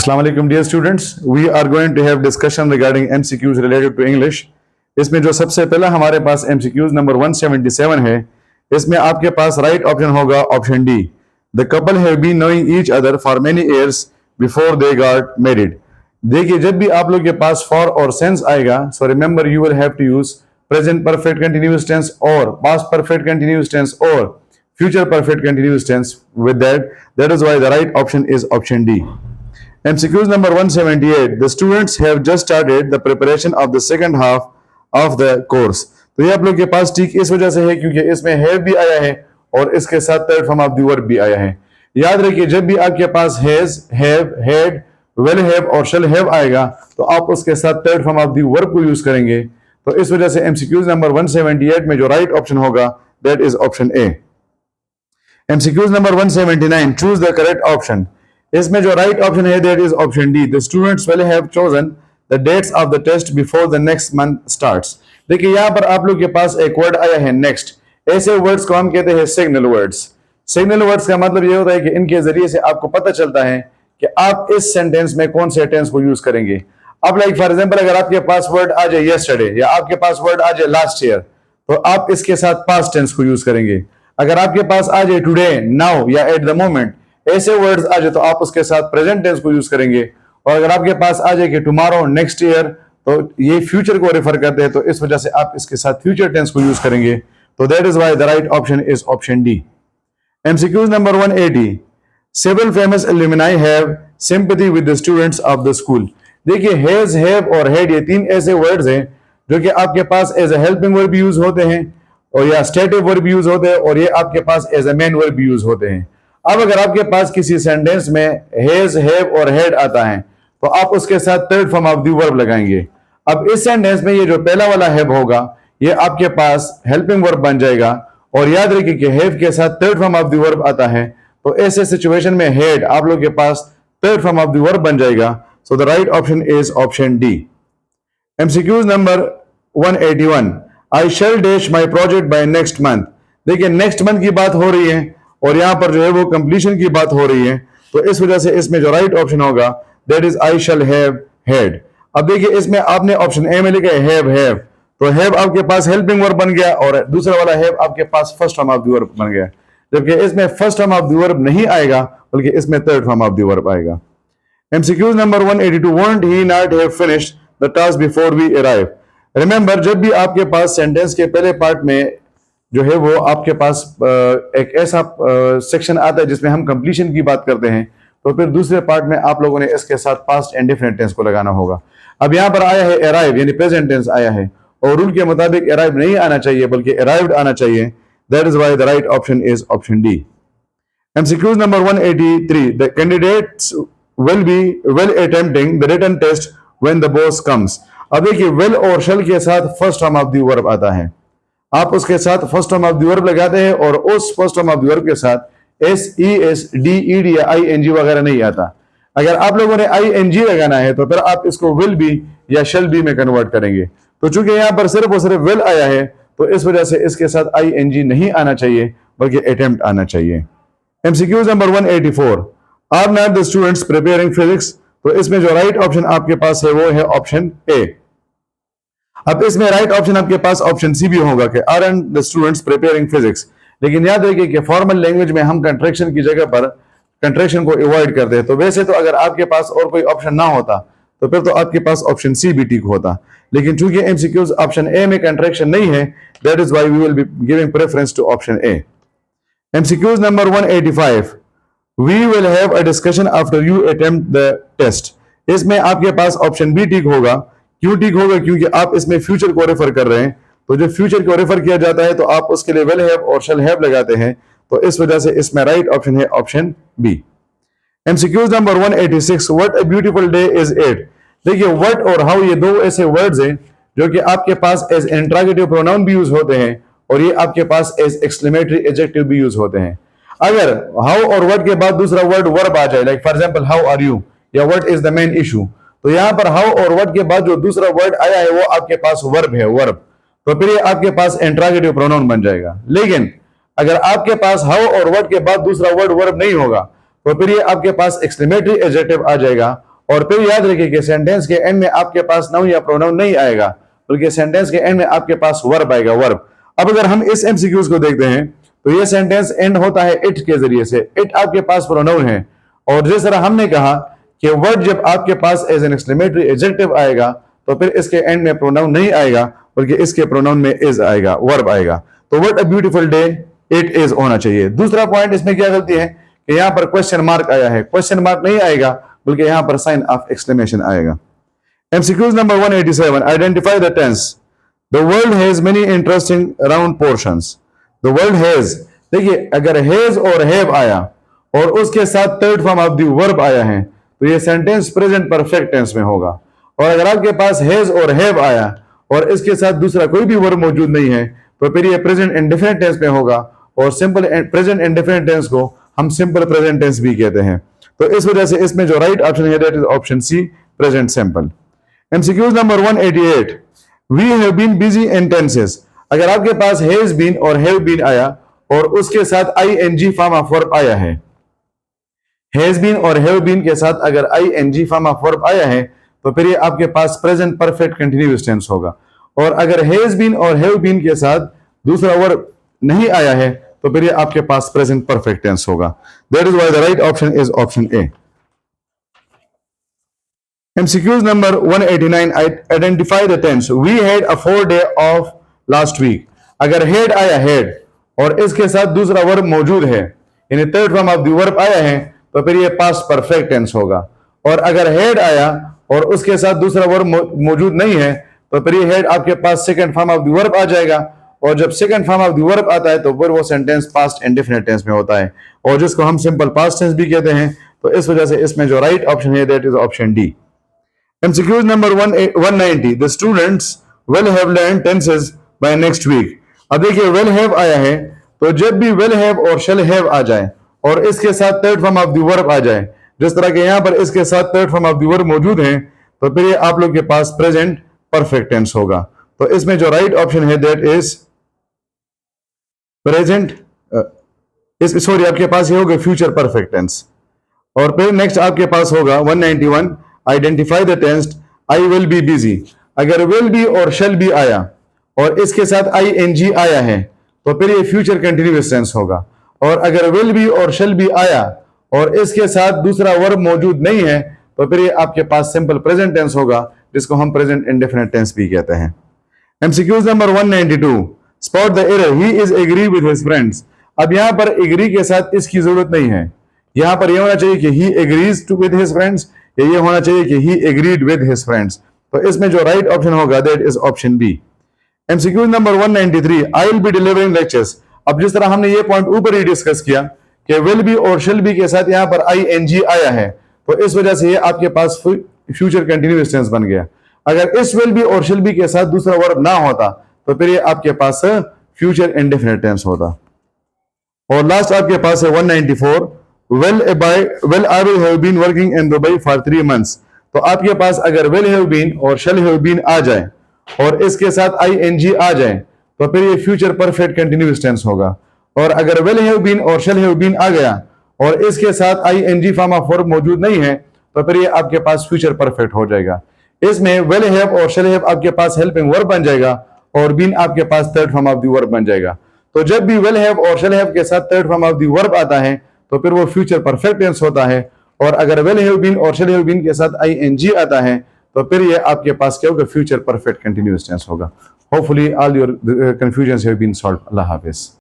Assalamu alaikum dear students, we are going to have discussion regarding MCQs related to English. इसमें जो सबसे पहला हमारे पास MCQs नंबर 177 है, इसमें आपके पास राइट ऑप्शन होगा option D. The couple have been knowing each other for many years before they got married. देखिए जब भी आप लोग के पास for और since आएगा, so remember you will have to use present perfect continuous tense or past perfect continuous tense or future perfect continuous tense with that. That is why the right option is option D. MCQs number 178. The students have just started the preparation of the second half of the course. तो ये आप लोग के पास ठीक इस वजह से है क्योंकि इसमें have भी आया है और इसके साथ third form of the verb भी आया है. याद रखिए जब भी आपके पास has, have, had, will have और shall have आएगा तो आप उसके साथ third form of the verb को यूज करेंगे. तो इस वजह से MCQs नंबर 178 में जो राइट ऑप्शन होगा that is option A. MCQs number 179. Choose the correct option. इसमें जो राइट ऑप्शन है that is option D. The students will have chosen the dates of the test before the next month starts. देखिए यहाँ पर आप लोग के पास एक वर्ड आया है next. ऐसे वर्ड्स को हम कहते हैं सिग्नल वर्ड्स. सिग्नल वर्ड्स का मतलब ये होता है कि इनके जरिए से आपको पता चलता है कि आप इस सेंटेंस में कौन से टेंस को यूज करेंगे. अब लाइक फॉर एग्जांपल अगर आपके पास वर्ड आ जाए yesterday या आपके पास वर्ड आ जाए last year तो आप इसके साथ पास्ट टेंस को यूज करेंगे. अगर आपके पास आ जाए today, now या at the moment ऐसे वर्ड्स आ जाए तो आप उसके साथ प्रेजेंट टेंस को यूज करेंगे. और अगर आपके पास आ जाए कि टुमारो, नेक्स्ट ईयर तो ये फ्यूचर को रेफर करते हैं तो इस वजह से आप इसके साथ फ्यूचर टेंस को यूज करेंगे. तो that is why the right option is option D. MCQs number 180. Several famous alumni have sympathy with the students of the school. देखिए हैज, हैव और हैड ये तीन ऐसे वर्ड्स हैं जो कि आपके पास as a helping verb use होते हैं और या स्टेटिव वर्ब यूज होते हैं और ये आपके पास as a main verb use होते हैं. अब अगर आपके पास किसी सेंटेंस में हैज, हैव और हैड आता है तो आप उसके साथ third form of the verb लगाएंगे. अब इस सेंटेंस में ये जो पहला वाला हैव होगा ये आपके पास हेल्पिंग वर्ब बन जाएगा और याद रखिए कि हैव के साथ third form of the verb आता है तो ऐसे सिचुएशन में हैड आप लोग के पास third form of the verb बन जाएगा. So the right option is option D. MCQs number 181. I shall dash my project by next month. देखिए नेक्स्ट मंथ की बात हो रही है और यहां पर जो है वो कंप्लीशन की बात हो रही है तो इस वजह से इसमें जो राइट ऑप्शन होगा that is I shall have had. अब देखिए इसमें आपने ऑप्शन ए में लिखा है हैव तो हैव आपके पास हेल्पिंग वर्ब बन गया और दूसरा वाला हैव आपके पास first form of the verb बन गया. जबकि इसमें first form of the verb नहीं आएगा बल्कि इसमें third form of the verb आएगा. MCQs number 182. Won't he not have finished the task before we arrive? Remember जब भी आपके पास सेंटेंस के पहले पार्ट में जो है वो आपके पास एक ऐसा सेक्शन आता है जिसमें हम कंप्लीशन की बात करते हैं तो फिर दूसरे पार्ट में आप लोगों ने इसके साथ पास्ट इंडेफिनिट टेंस को लगाना होगा. अब यहाँ पर आया है अराइव यानी प्रेजेंट टेंस आया है और रूल के मुताबिक अराइव नहीं आना चाहिए बल्कि अराइव्ड आना चाहिए. That is why the right option is option D. MCQs number 183. The candidates will be well attempting the written test when the boss comes. अब देखिए will और shall के साथ first form of the verb आता है. आप उसके साथ first form of the verb लगाते हैं और उस first form of the verb के साथ एस, ई एस, डी, ईड या आई एन जी वगैरह नहीं आता. अगर आप लोगों ने आई एन जी लगाना है तो फिर आप इसको will be या shall be में कन्वर्ट करेंगे. तो चूंकि यहाँ पर सिर्फ और सिर्फ will आया है तो इस वजह से इसके साथ आई एन जी नहीं आना चाहिए बल्कि अटेम्प्ट आना चाहिए. MCQs number 184. Are not the students preparing physics. तो इसमें जो राइट ऑप्शन आपके पास है वो है ऑप्शन ए. अब इसमें राइट ऑप्शन आपके पास ऑप्शन सी भी होगा कि are and the students preparing physics. लेकिन याद रखिए कि फॉर्मल लैंग्वेज में हम कंट्रैक्शन की जगह पर कंट्रैक्शन को अवॉइड करते हैं. तो वैसे तो अगर आपके पास और कोई ऑप्शन ना होता तो फिर तो आपके पास ऑप्शन सी भी ठीक होता. लेकिन चूंकि MCQs ऑप्शन ए में कंट्रैक्शन नहीं है that is why we will be giving preference to option A. MCQs number 185. We will have a discussion after you attempt the test. इसमें आपके पास ऑप्शन बी ठीक होगा. क्यों ठीक होगा? क्योंकि आप इसमें फ्यूचर को रेफर कर रहे हैं तो जो फ्यूचर को रेफर किया जाता है तो आप उसके लिए will have और shall have लगाते हैं तो इस वजह से इसमें राइट ऑप्शन है option B. MCQs number 186. What a beautiful day is it. देखिए what और how ये दो ऐसे वर्ड्स हैं जो कि आपके पास एज इंट्रोगेटिव प्रोनाउन भी यूज होते हैं और ये आपके पास एज एक्सक्लेमेटरी एडजेक्टिव भी यूज होते हैं. अगर हाउ और व्हाट के बाद दूसरा वर्ड वर्ब आ जाए like for example how are you या what is the main issue तो यहाँ पर हाउ और व्हाट के बाद जो दूसरा वर्ड आया है वो आपके पास वर्ब है वर्ब तो फिर ये आपके पास इंट्रोगेटिव प्रोनाउन बन जाएगा. लेकिन अगर आपके पास हाउ और व्हाट के बाद दूसरा वर्ड वर्ब नहीं होगा तो फिर ये आपके पास एक्सक्लेमेटरी एडजेक्टिव आ जाएगा और फिर याद रखिए कि सेंटेंस के एंड में आपके पास नाउन या प्रोनाउन नहीं आएगा, बल्कि सेंटेंस के एंड में आपके पास वर्ब आएगा, वर्ब। अब अगर हम इस एमसीक्यूज को देखते हैं तो ये सेंटेंस एंड होता है इट के जरिए से। इट आपके पास प्रोनाउन है, और जिस तरह हमने कहा कि वर्ड जब आपके पास एज एन एक्सक्लेमेटरी एडजेक्टिव आएगा तो फिर इसके एंड में प्रोनाउन नहीं आएगा, बल्कि इसके प्रोनाउन में इज आएगा, वर्ब आएगा। तो what a beautiful day it is होना चाहिए। दूसरा पॉइंट इसमें क्या गलती है कि यहां पर क्वेश्चन मार्क आया है, क्वेश्चन मार्क नहीं आएगा, बल्कि यहां पर साइन ऑफ एक्सक्लेमेशन आएगा। MCQs number 187, identify the tense. The world has many interesting round portions. The world has, देखिए अगर हैज और हैव आया और उसके साथ third form of the verb आया है तो ये सेंटेंस प्रेजेंट परफेक्ट टेंस में होगा। और अगर आपके पास हैज और हैव आया और इसके साथ दूसरा कोई भी वर्ब मौजूद नहीं है तो फिर ये प्रेजेंट इंडेफिनिट टेंस में होगा, और सिंपल प्रेजेंट इंडेफिनिट टेंस को हम सिंपल प्रेजेंट टेंस भी कहते हैं। तो इस वजह से इसमें जो राइट ऑप्शन है that is option C, present simple. MCQs number 188, we have been busy in tenses. अगर आपके पास हैज बीन और हैव बीन आया और उसके साथ आईएनजी फॉर्म ऑफ वर्ब आया है, हैज बीन और हैव बीन के साथ अगर आईएनजी फॉर्म ऑफ वर्ब आया है तो फिर ये आपके पास प्रेजेंट परफेक्ट कंटीन्यूअस टेंस होगा। और अगर हैज बीन और हैव बीन के साथ दूसरा वर्ब नहीं आया है तो फिर ये आपके पास प्रेजेंट परफेक्ट टेंस होगा। That is why the right option is option A. MCQs number 189, identify the tense. We had a 4 day off last week. अगर हैड आया हैड और इसके साथ दूसरा वर्ब मौजूद है, यानी third form of the verb आया है, तो फिर ये पास्ट परफेक्ट टेंस होगा। और अगर हैड आया और उसके साथ दूसरा वर्ब मौजूद नहीं है तो फिर ये हेड आपके पास second form of the verb आ जाएगा, और जब second form of the verb आता है तो फिर वो सेंटेंस पास्ट इंडेफिनिट टेंस में होता है, और जिसको हम सिंपल पास्ट टेंस भी कहते हैं। तो इस वजह से इसमें जो राइट ऑप्शन है that is option D. MCQs number 190, the students will have learn tenses by next week. अब देखिए विल हैव आया है, तो जब भी विल हैव और शैल हैव आ जाए और इसके साथ third form of the verb आ जाए, जिस तरह के यहां पर इसके साथ third form of the verb मौजूद है, तो फिर ये आप लोग के पास प्रेजेंट परफेक्ट टेंस होगा। तो इसमें जो राइट ऑप्शन है दैट इज प्रेजेंट, सॉरी आपके पास ये होगा फ्यूचर परफेक्ट टेंस। और फिर नेक्स्ट आपके पास होगा 191, identify the tense I will be busy. अगर विल बी और शैल बी आया और इसके साथ आईएनजी आया है तो फिर ये फ्यूचर कंटिन्यूअस टेंस होगा। और अगर विल बी और शैल बी आया और इसके साथ दूसरा वर्ब मौजूद नहीं है तो फिर ये आपके पास सिंपल प्रेजेंट टेंस होगा, जिसको हम प्रेजेंट इंडेफिनिट टेंस भी कहते हैं। MCQs number 192, spot the error, he is agree with his friends. अब यहां पर एग्री के साथ इसकी जरूरत नहीं है, यहां पर यह होना चाहिए कि he agrees to with his friends, या ये होना चाहिए कि he agreed with his friends. तो इसमें जो राइट ऑप्शन होगा that is option B. MCQs number 193, I will be delivering lectures. अब जिस तरह हमने ये पॉइंट ऊपर ही डिस्कस किया कि विल बी और शिल बी के साथ यहां पर आईएनजी आया है, तो इस वजह से ये आपके पास फ्यूचर कंटिन्यूअस टेंस बन गया। अगर इस विल बी और शिल बी के साथ दूसरा वर्ब ना होता तो फिर ये आपके पास फ्यूचर इंडेफिनिट टेंस होता। और लास्ट आपके पास है 194, well I will have been working in Dubai for 3 months। तो आपके पास अगर विल हैव बीन और शैल हैव बीन आ जाए और इसके साथ आईएनजी आ जाए तो फिर ये फ्यूचर परफेक्ट कंटिन्यूअस टेंस होगा। और अगर विल हैव बीन और शैल हैव बीन आ गया और इसके साथ आईएनजी फॉर्म ऑफ वर्ब मौजूद नहीं है तो फिर ये आपके पास फ्यूचर परफेक्ट हो जाएगा। इसमें विल हैव और शैल हैव आपके पास हेल्पिंग वर्ब बन जाएगा और बीन आपके पास third form of the verb बन जाएगा। तो जब भी विल हैव और शैल हैव के साथ third form of the verb आता है तो फिर वो फ्यूचर परफेक्ट टेंस होता है। और अगर विल हैव बीन और शैल हैव बीन के साथ आईएनजी आता है तो फिर ये आपके पास क्या होगा, फ्यूचर परफेक्ट कंटिन्यूअस टेंस होगा। Hopefully all your confusions have been solved. अल्लाह हाफिज।